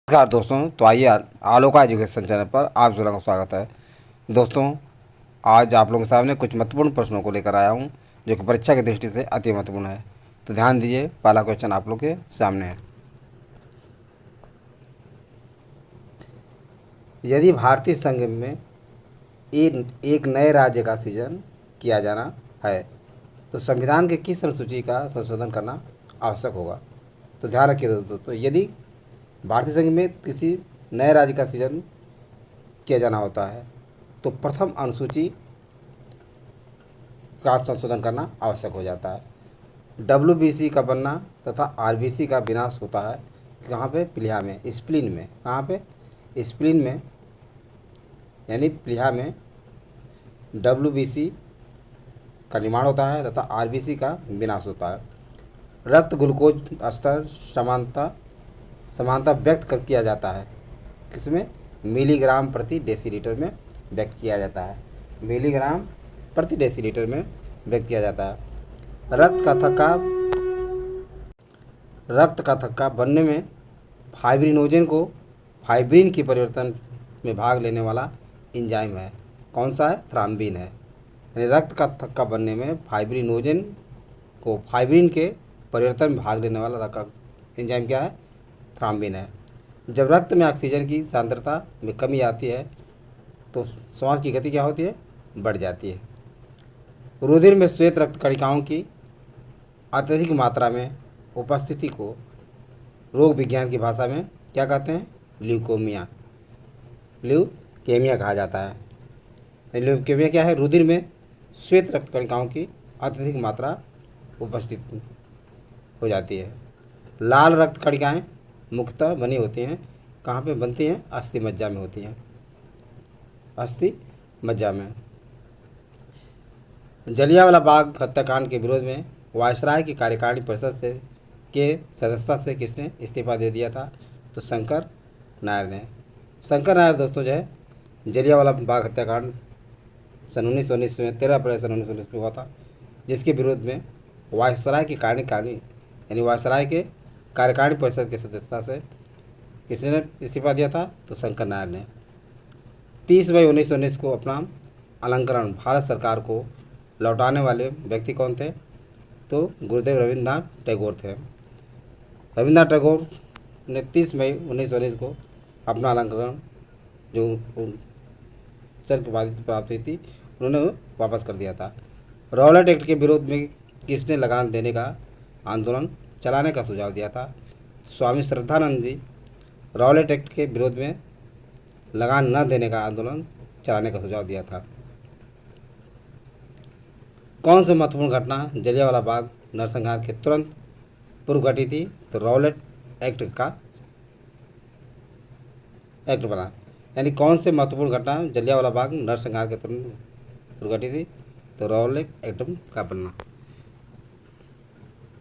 नमस्कार दोस्तों। तो आइए आलोका एजुकेशन चैनल पर आप सभी का स्वागत है। दोस्तों, आज आप लोगों के सामने कुछ महत्वपूर्ण प्रश्नों को लेकर आया हूं जो कि परीक्षा की दृष्टि से अति महत्वपूर्ण है। तो ध्यान दीजिए, पहला क्वेश्चन आप लोग के सामने है। यदि भारतीय संघ में एक नए राज्य का सृजन किया जाना है तो संविधान के किस अनुसूची का संशोधन करना आवश्यक होगा? तो ध्यान रखिए दोस्तों, यदि भारतीय संघ में किसी नए राज्य का सृजन किया जाना होता है तो प्रथम अनुसूची का संशोधन करना आवश्यक हो जाता है। डब्ल्यूबीसी का बनना तथा आरबीसी का विनाश होता है कहाँ पे? प्लीहा में, स्प्लीन में। कहाँ पे? स्प्लीन में, यानी प्लीहा में डब्ल्यूबीसी का निर्माण होता है तथा आरबीसी का विनाश होता है। रक्त ग्लूकोज स्तर समानता व्यक्त किया जाता है किसमें? मिलीग्राम प्रति डेसीलीटर में व्यक्त किया जाता है। मिलीग्राम प्रति डेसीलीटर में व्यक्त किया जाता है। रक्त का थक्का बनने में फाइब्रिनोजन को फाइब्रिन की परिवर्तन में भाग लेने वाला एंजाइम है। कौन सा है? थ्राम्बिन है। यानी रक्त का थक्का बनने में फाइब्रिनोजन को फाइब्रिन के परिवर्तन में भाग लेने वाला एंजाइम क्या है? थ्राम्बिन है। जब रक्त में ऑक्सीजन की सांद्रता में कमी आती है तो श्वास की गति क्या होती है? बढ़ जाती है। रुधिर में श्वेत रक्त कणिकाओं की अत्यधिक मात्रा में उपस्थिति को रोग विज्ञान की भाषा में क्या कहते हैं? ल्यूकेमिया कहा जाता है। ल्यूकेमिया क्या है? रुधिर में श्वेत रक्त कणिकाओं की अत्यधिक मात्रा उपस्थित हो जाती है। लाल रक्त कणिकाएँ मुख्यतः बनी होती हैं कहाँ पे बनती हैं? अस्थि मज्जा में होती हैं, अस्थि मज्जा में। जलियांवाला बाग हत्याकांड के विरोध में वायसराय की कार्यकारिणी परिषद के सदस्यता से किसने इस्तीफा दे दिया था? तो शंकर नायर ने। शंकर नायर दोस्तों जो है जलियांवाला बाग हत्याकांड सन 1919 में 13 अप्रैल सन 1919 में हुआ था, जिसके विरोध में वायसराय की कार्यकारिणी यानी वायसराय के कार्यकारिणी परिषद की सदस्यता से किसने इस्तीफा दिया था? तो शंकर नायर ने। 30 मई 1919 को अपना अलंकरण भारत सरकार को लौटाने वाले व्यक्ति कौन थे? तो गुरुदेव रविन्द्रनाथ टैगोर थे। रविन्द्रनाथ टैगोर ने 30 मई 1919 को अपना अलंकरण जो सर की उपाधि प्राप्त हुई थी उन्होंने वापस कर दिया था। रॉलेट एक्ट के विरोध में किसने लगान देने का आंदोलन चलाने का सुझाव दिया था? स्वामी श्रद्धानंद जी रॉलेट एक्ट के विरोध में लगान न देने का आंदोलन चलाने का सुझाव दिया था। कौन सी महत्वपूर्ण घटना जलियांवाला बाग नरसंहार के तुरंत पूर्व घटी थी? तो रॉलेट एक्ट बना। यानी कौन से महत्वपूर्ण घटना जलियांवाला बाग नरसंहार के तुरंत पूर्व घटी थी? तो रॉलेट एक्ट का बनना।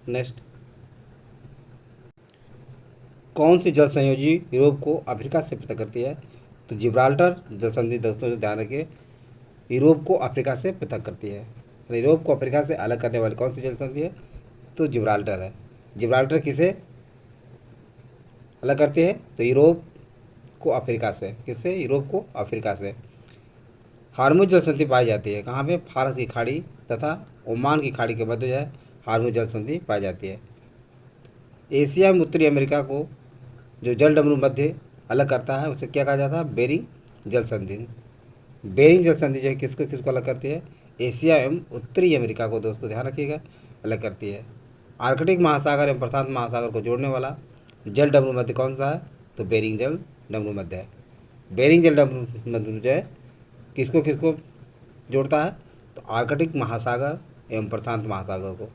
नेक्स्ट, कौन सी जल संयोजी यूरोप को अफ्रीका से पृथक करती है? तो जिब्राल्टर जल संधि दोस्तों जो ध्यान रखिए, यूरोप को अफ्रीका से पृथक करती है। तो यूरोप को अफ्रीका से अलग करने वाली कौन सी जल संधि है? तो जिब्राल्टर है। जिब्राल्टर किसे अलग करती है? तो यूरोप को अफ्रीका से। किससे? यूरोप को अफ्रीका से। हार्मुज जल संधि पाई जाती है कहाँ पे? फारस की खाड़ी तथा ओमान की खाड़ी के मध्य जो है हार्मुज जल संधि पाई जाती है। एशिया में उत्तरी अमेरिका को जो जल डमरू मध्य अलग करता है उसे क्या कहा जाता है? बेरिंग जल संधि। बेरिंग जल संधि जो है किसको किसको अलग करती है? एशिया एवं उत्तरी अमेरिका को दोस्तों ध्यान रखिएगा अलग करती है। आर्कटिक महासागर एवं प्रशांत महासागर को जोड़ने वाला जल डमरू मध्य कौन सा है? तो बेरिंग जल डमरू मध्य है। बेरिंग जल डमरू मध्य जो है किसको किसको जोड़ता है? तो आर्कटिक महासागर एवं प्रशांत महासागर को।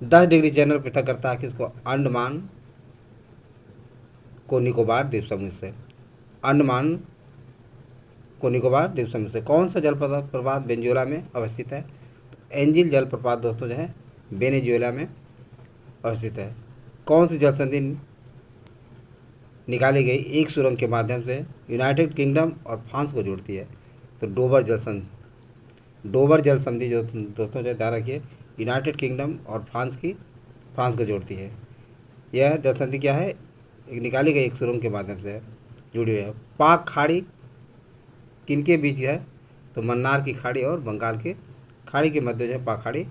10 डिग्री चैनल पृथक करता है किसको? अंडमान को निकोबार द्वीप समूह से। अंडमान को निकोबार द्वीप समूह से। कौन सा जलप्रपात वेनेजुएला में अवस्थित है? तो एंजिल जलप्रपात दोस्तों जो है वेनेजुएला में अवस्थित है। कौन सी जल संधि निकाली गई एक सुरंग के माध्यम से यूनाइटेड किंगडम और फ्रांस को जोड़ती है? तो डोबर जल संधि जो दोस्तों जो ध्यान रखिए यूनाइटेड किंगडम और फ्रांस को जोड़ती है। यह जल संधि क्या है? एक निकाली गई एक सुरंग के माध्यम से जुड़ी हुई है। पाक खाड़ी किनके बीच है? तो मन्नार की खाड़ी और बंगाल की खाड़ी के मध्य जो है पाक खाड़ी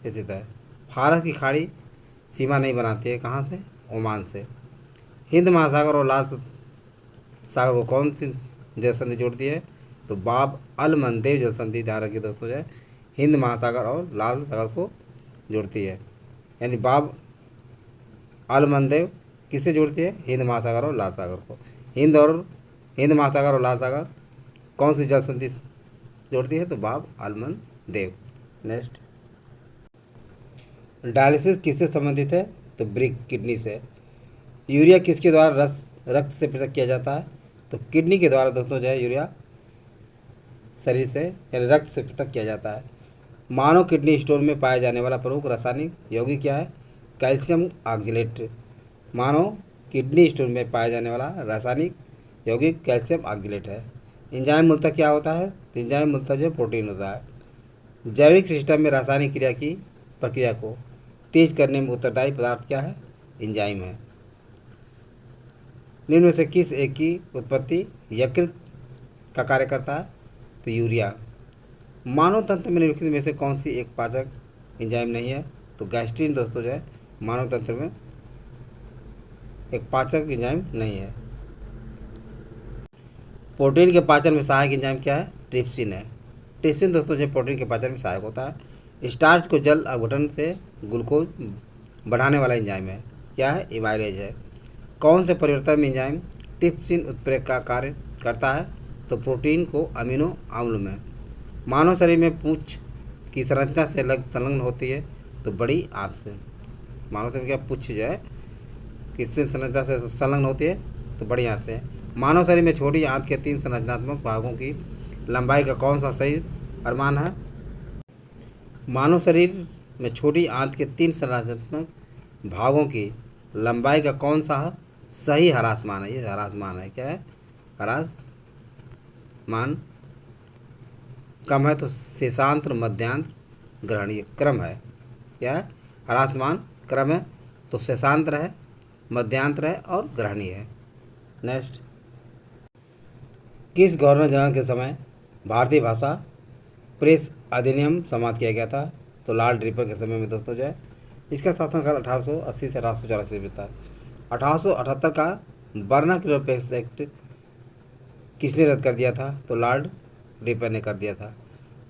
स्थित है। फारस की खाड़ी सीमा नहीं बनाती है, कहाँ से? ओमान से। हिंद महासागर और लाल सागर को कौन सी जल संधि जोड़ती है? तो बाब अल मंदेव जल संधि ध्यान रखिए दोस्तों, जो है हिंद महासागर और लाल सागर को जोड़ती है। यानी बाब अल मंदेव किसे जोड़ती है? हिंद महासागर और लाल सागर को। हिंद महासागर और लाल सागर कौन सी जल संधि जोड़ती है? तो बाब अल मंदेव। नेक्स्ट, डायलिसिस किससे संबंधित है? तो ब्रिक किडनी से। यूरिया किसके द्वारा रक्त से पृथक किया जाता है? तो किडनी के द्वारा दोस्तों जो है यूरिया शरीर से यानी रक्त से पृथक किया जाता है। मानव किडनी स्टोन में पाया जाने वाला प्रमुख रासायनिक यौगिक क्या है? Calcium oxalate. मानव किडनी स्टोन में पाया जाने वाला रासायनिक यौगिक कैल्शियम ऑक्जेलेट है। एंजाइम मूलतः क्या होता है? तो एंजाइम मूलतः जो प्रोटीन होता है। जैविक सिस्टम में रासायनिक क्रिया की प्रक्रिया को तेज करने में उत्तरदायी पदार्थ क्या है? एंजाइम है। निम्न में से किस एक की उत्पत्ति यकृत का कार्य करता है? तो यूरिया। मानव तंत्र में निम्नलिखित में से कौन सी एक पाचक एंजाइम नहीं है? तो गैस्ट्रीन दोस्तों जो है मानव तंत्र में एक पाचक एंजाइम नहीं है। प्रोटीन के पाचन में सहायक एंजाइम क्या है? ट्रिप्सिन है। ट्रिप्सिन दोस्तों जो प्रोटीन के पाचन में सहायक होता है। स्टार्च को जल अवघटन से ग्लूकोज बढ़ाने वाला एंजाइम है, क्या है? एमाइलेज है। कौन से परिवर्तन में एंजाइम ट्रिप्सिन उत्प्रेरक का कार्य करता है? तो प्रोटीन को अमीनो अम्ल में। मानव शरीर में पूंछ की संरचना से संलग्न होती है? तो बड़ी आंत से। मानव शरीर क्या पूंछ जो है किससे संरचना से संलग्न होती है? तो बड़ी आंत से। मानव शरीर में छोटी आंत के 3 संरचनात्मक भागों की लंबाई का कौन सा सही अनुमान है? मानव शरीर में छोटी आंत के 3 संरचनात्मक भागों की लंबाई का कौन सा सही ह्रास मान है? ये ह्रास मान है, क्या है? ह्रास मान कम है तो शेषांत्र मध्यांत्र ग्रहणीय क्रम है, क्या है? ह्रास मान क्रम है तो शेषांत्र है, मध्यांतर है और ग्रहणीय है। नेक्स्ट, किस गवर्नर जनरल के समय भारतीय भाषा प्रेस अधिनियम समाप्त किया गया था? तो लॉर्ड रिपर के समय में दोस्तों जो है इसका शासनकाल 1880 से 1884 में था। 1878 का वर्नाक्युलर प्रेस एक्ट किसने रद्द कर दिया था? तो लॉर्ड रिपर ने कर दिया था।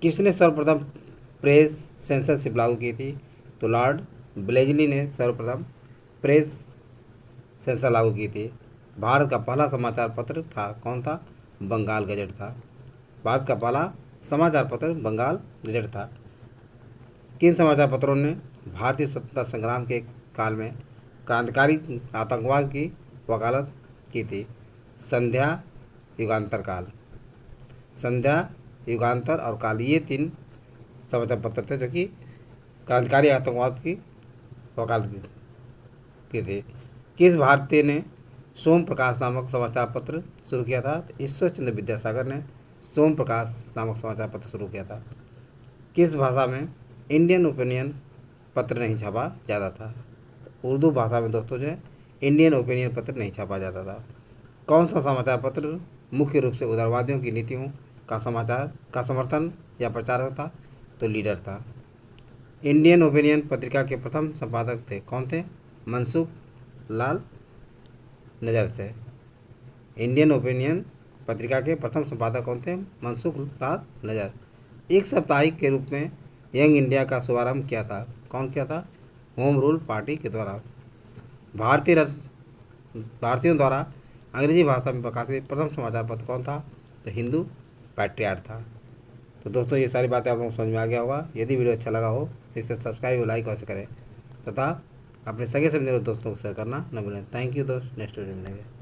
किसने सर्वप्रथम प्रेस सेंसरशिप लागू की थी? तो लॉर्ड ब्लेजली ने सर्वप्रथम प्रेस सेंसर लागू की थी। भारत का पहला समाचार पत्र था कौन था? बंगाल गजट था। भारत का पहला समाचार पत्र बंगाल गजट था। किन समाचार पत्रों ने भारतीय स्वतंत्रता संग्राम के काल में क्रांतिकारी आतंकवाद की वकालत की थी? संध्या, युगांतर, काल। संध्या, युगांतर और काल, ये 3 समाचार पत्र थे जो कि क्रांतिकारी आतंकवाद की वकालत की थी। किस भारतीय ने सोम प्रकाश नामक समाचार पत्र शुरू किया था? तो ईश्वर चंद्र विद्यासागर ने सोम प्रकाश नामक समाचार पत्र शुरू किया था। किस भाषा में इंडियन ओपिनियन पत्र नहीं छापा जाता था? तो उर्दू भाषा में दोस्तों जो है इंडियन ओपिनियन पत्र नहीं छापा जाता था। कौन सा समाचार पत्र मुख्य रूप से उदारवादियों की नीतियों का समर्थन या प्रचार होता? तो लीडर था। इंडियन ओपिनियन पत्रिका के प्रथम संपादक थे कौन थे? मनसुख लाल नजर थे। इंडियन ओपिनियन पत्रिका के प्रथम संपादक कौन थे? मनसुख लाल नजर। एक साप्ताहिक के रूप में यंग इंडिया का शुभारंभ किया था, कौन किया था? होम रूल पार्टी के द्वारा। भारतीयों द्वारा अंग्रेजी भाषा में प्रकाशित प्रथम समाचार पत्र कौन था? तो हिंदू पैट्रियाट था। तो दोस्तों ये सारी बातें आप लोगों को समझ में आ गया होगा। यदि वीडियो अच्छा लगा हो तो इसे सब्सक्राइब और लाइक अवश्य करें तथा अपने सगे समझे दोस्तों को शेयर करना न भूलें। थैंक यू दोस्त, नेक्स्ट वीडियो मिलेंगे।